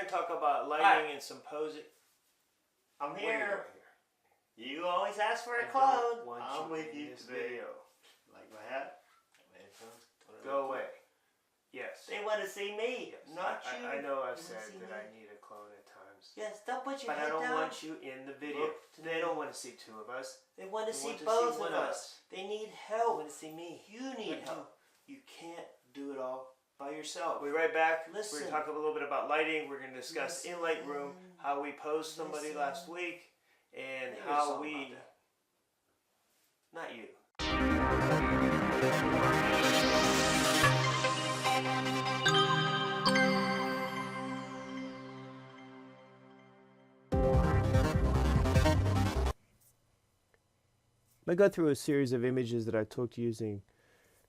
to talk about lighting and some posing. I'm here. You always ask for a clone. I'm with you today. Like my hat? My headphones? Go away. Yes. They want to see me, not you. I know I've said that I need a clone at times. Yes, don't put your but head down. But I don't want you in the video. They don't want to see two of us. They want to see both of us. They need help. They want to see me. You need help. You can't do it all by yourself. We'll be right back. Listen. We're going to talk a little bit about lighting. We're going to discuss in Lightroom how we posed somebody last week and how we... Not you. I go through a series of images that I took using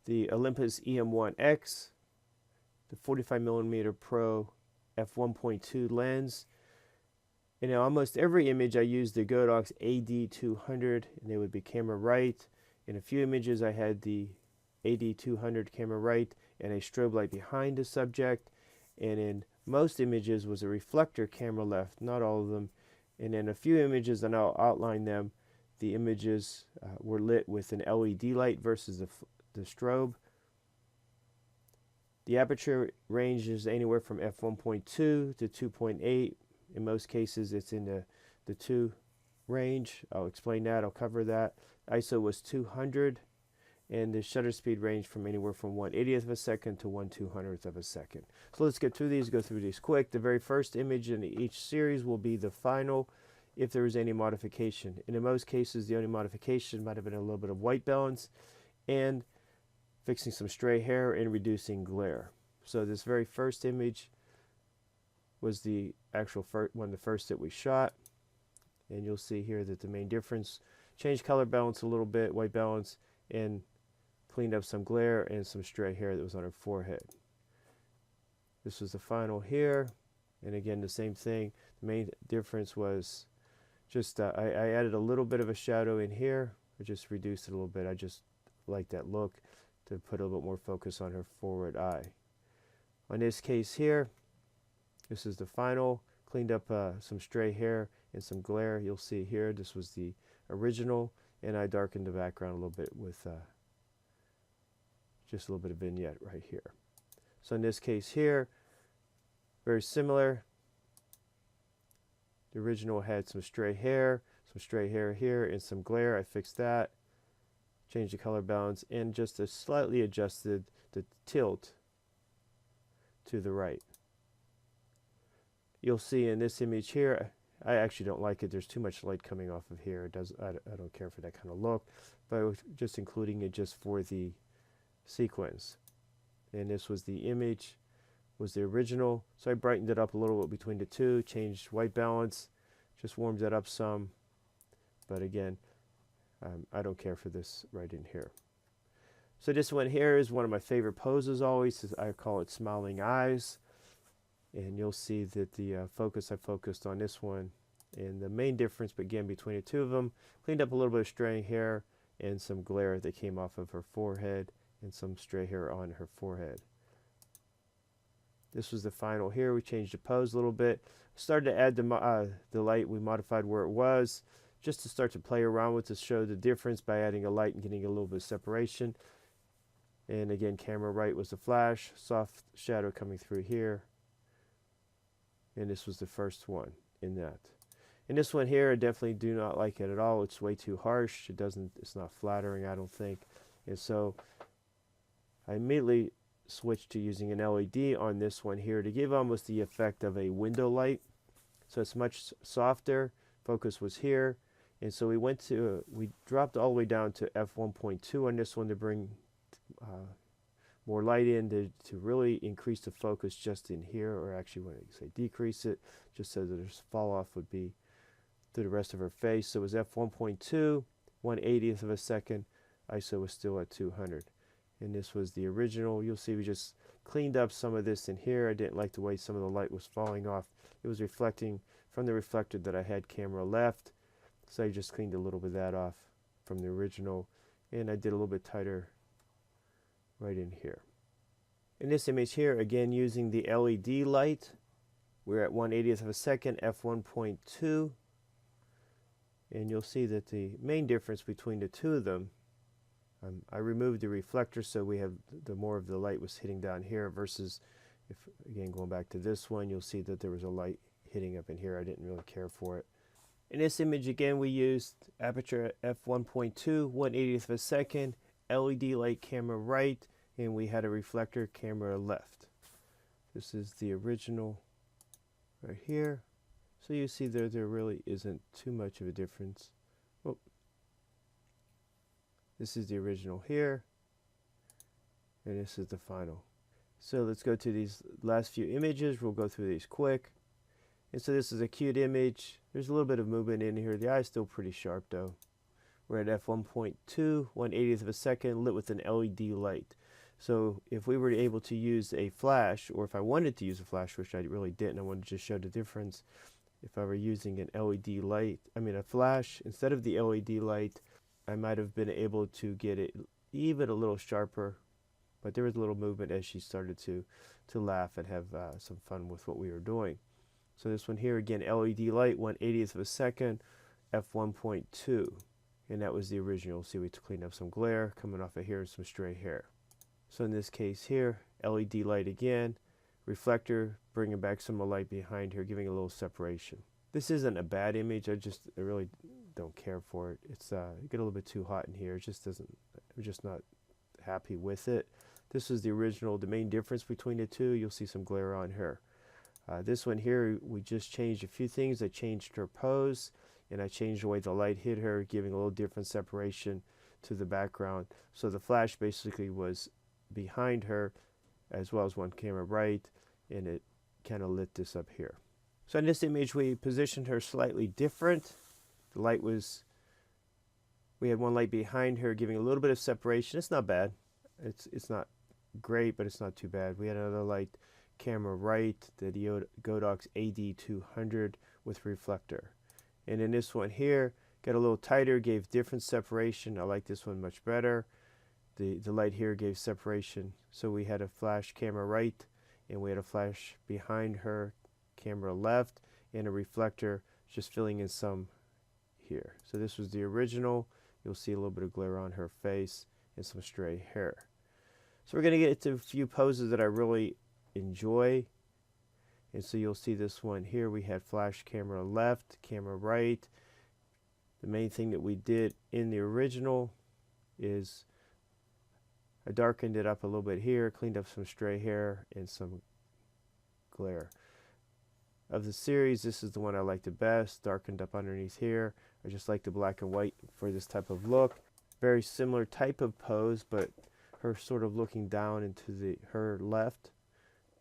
the Olympus E-M1X, the 45mm Pro f1.2 lens. And in almost every image I used the Godox SD200, and they would be camera right. In a few images I had the SD200 camera right and a strobe light behind the subject. And in most images was a reflector camera left, not all of them. And in a few images, and I'll outline them, the images were lit with an LED light versus the strobe. The aperture range is anywhere from f1.2 to 2.8. In most cases, it's in the 2 range. I'll explain that. I'll cover that. ISO was 200, and the shutter speed ranged from anywhere from 1/80th of a second to 1/200th of a second. So let's get through these, go through these quick. The very first image in each series will be the final if there is any modification. And in most cases, the only modification might have been a little bit of white balance and fixing some stray hair and reducing glare. So this very first image was the actual one, the first that we shot. And you'll see here that the main difference, changed color balance a little bit, white balance, and cleaned up some glare and some stray hair that was on her forehead. This was the final here. And again, the same thing. The main difference was just I added a little bit of a shadow in here. I just reduced it a little bit. I just like that look to put a little bit more focus on her forward eye. On this case here, this is the final. Cleaned up some stray hair and some glare. You'll see here, this was the original, and I darkened the background a little bit with just a little bit of vignette right here. So in this case here, very similar. The original had some stray hair here, and some glare. I fixed that, changed the color balance, and just slightly adjusted the tilt to the right. You'll see in this image here, I actually don't like it. There's too much light coming off of here. I don't care for that kind of look, but I was just including it just for the sequence. And this was the image, was the original. So I brightened it up a little bit between the two, changed white balance, just warmed it up some. But again, I don't care for this right in here. So this one here is one of my favorite poses always. I call it smiling eyes. And you'll see that the I focused on this one. And the main difference, again, between the two of them, cleaned up a little bit of stray hair and some glare that came off of her forehead and some stray hair on her forehead. This was the final here. We changed the pose a little bit. Started to add the light. We modified where it was just to start to play around with to show the difference by adding a light and getting a little bit of separation. And again, camera right was the flash, soft shadow coming through here. And this was the first one in that. And this one here, I definitely do not like it at all. It's way too harsh. It's not flattering, I don't think. And so I immediately switched to using an LED on this one here to give almost the effect of a window light. So it's much softer. Focus was here. And so we dropped all the way down to f1.2 on this one to bring more light in to really increase the focus just in here, or actually when I say decrease it, just so that there's fall off would be through the rest of her face. So it was f1.2, 1/80th of a second. ISO was still at 200. And this was the original. You'll see we just cleaned up some of this in here. I didn't like the way some of the light was falling off. It was reflecting from the reflector that I had camera left. So I just cleaned a little bit of that off from the original. And I did a little bit tighter right in here. In this image here, again using the LED light we're at 1/80th of a second, f1.2, and you'll see that the main difference between the two of them, I removed the reflector so we have the more of the light was hitting down here versus if, again, going back to this one, you'll see that there was a light hitting up in here. I didn't really care for it. In this image, again, we used aperture at f1.2, 1/80th of a second, LED light camera right, and we had a reflector camera left. This is the original right here. So you see there really isn't too much of a difference. Oh. This is the original here, and this is the final. So let's go to these last few images. We'll go through these quick. And so this is a cute image. There's a little bit of movement in here. The eye's still pretty sharp though. We're at f1.2, 1/80th of a second, lit with an LED light. So if we were able to use a flash, or if I wanted to use a flash, which I really didn't, I wanted to just show the difference. If I were using an LED light, a flash, instead of the LED light, I might have been able to get it even a little sharper, but there was a little movement as she started to laugh and have some fun with what we were doing. So this one here, again, LED light, 1/80th of a second, f1.2, and that was the original. See, we cleaned up some glare coming off of here and some stray hair. So in this case here, LED light again, reflector, bringing back some light behind here, giving a little separation. This isn't a bad image. I really don't care for it. It's get a little bit too hot in here. It just doesn't. I'm just not happy with it. This is the original. The main difference between the two, you'll see some glare on her. This one here, we just changed a few things. I changed her pose, and I changed the way the light hit her, giving a little different separation to the background. So the flash basically was behind her, as well as one camera right, and it kind of lit this up here. So in this image, we positioned her slightly different. The light was, we had one light behind her, giving a little bit of separation. It's not bad. It's not great, but it's not too bad. We had another light camera right, the Godox SD200 with reflector. And in this one here, got a little tighter, gave different separation. I like this one much better. The light here gave separation. So we had a flash camera right, and we had a flash behind her, camera left, and a reflector just filling in some here. So this was the original. You'll see a little bit of glare on her face and some stray hair. So we're going to get to a few poses that I really enjoy. And so you'll see this one here. We had flash camera left, camera right. The main thing that we did in the original is I darkened it up a little bit here, cleaned up some stray hair and some glare. Of the series, this is the one I like the best, darkened up underneath here. I just like the black and white for this type of look. Very similar type of pose, but her sort of looking down into her left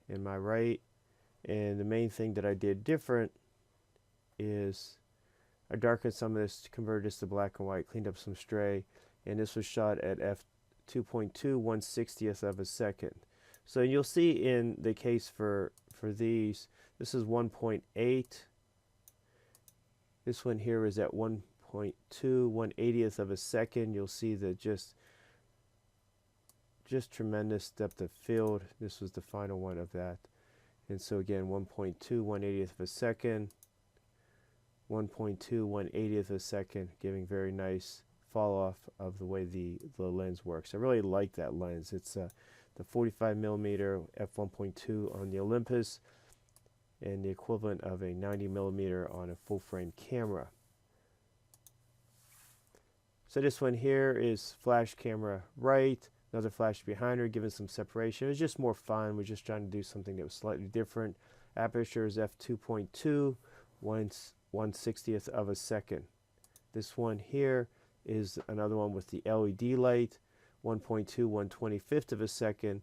and my right. And the main thing that I did different is I darkened some of this to convert this to black and white, cleaned up some stray, and this was shot at f2.2, 1/60th of a second. So you'll see in the case for these, this is 1.8. This one here is at 1.2, 1/80th of a second. You'll see that just tremendous depth of field. This was the final one of that. And so again, 1.2, 1/80th of a second, 1.2, 1/80th of a second, giving very nice fall off of the way the lens works. I really like that lens. It's the 45mm f1.2 on the Olympus, and the equivalent of a 90mm on a full frame camera. So this one here is flash camera right, another flash behind her, giving some separation. It was just more fun. We're just trying to do something that was slightly different. Aperture is f2.2, 1/60th of a second. This one here is another one with the LED light, 1.2, 1/25th of a second,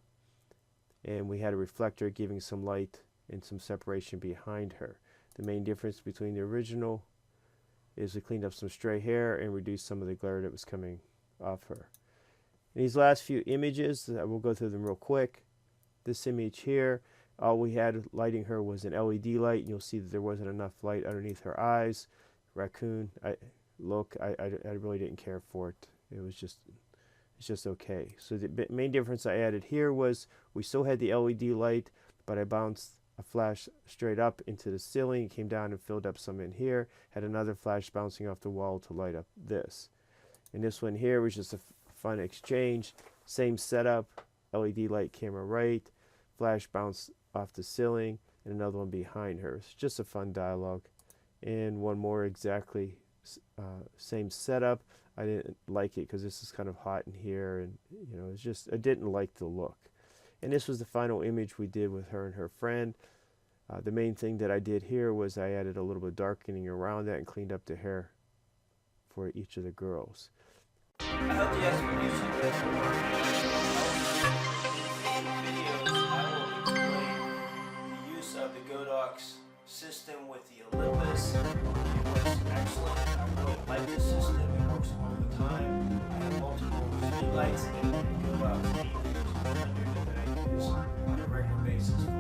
and we had a reflector giving some light and some separation behind her. The main difference between the original is we cleaned up some stray hair and reduced some of the glare that was coming off her. In these last few images, we'll go through them real quick. This image here, all we had lighting her was an LED light, and you'll see that there wasn't enough light underneath her eyes. Raccoon, I really didn't care for it. It's just okay. So the main difference I added here was we still had the LED light, but I bounced a flash straight up into the ceiling, came down and filled up some in here, had another flash bouncing off the wall to light up this. And this one here was just a fun exchange. Same setup, LED light, camera right, flash bounce off the ceiling, and another one behind her. It's just a fun dialogue. And one more exactly same setup. I didn't like it because this is kind of hot in here, and you know, it's just, I didn't like the look. And this was the final image we did with her and her friend. The main thing that I did here was I added a little bit of darkening around that and cleaned up the hair for each of the girls. I hope you guys can use this. In videos, I will explain the use of the Godox system with the Olympus. It was excellent. I really like the system. It works all the time. I have multiple street lights and Godox E-M1X that I use on a regular basis.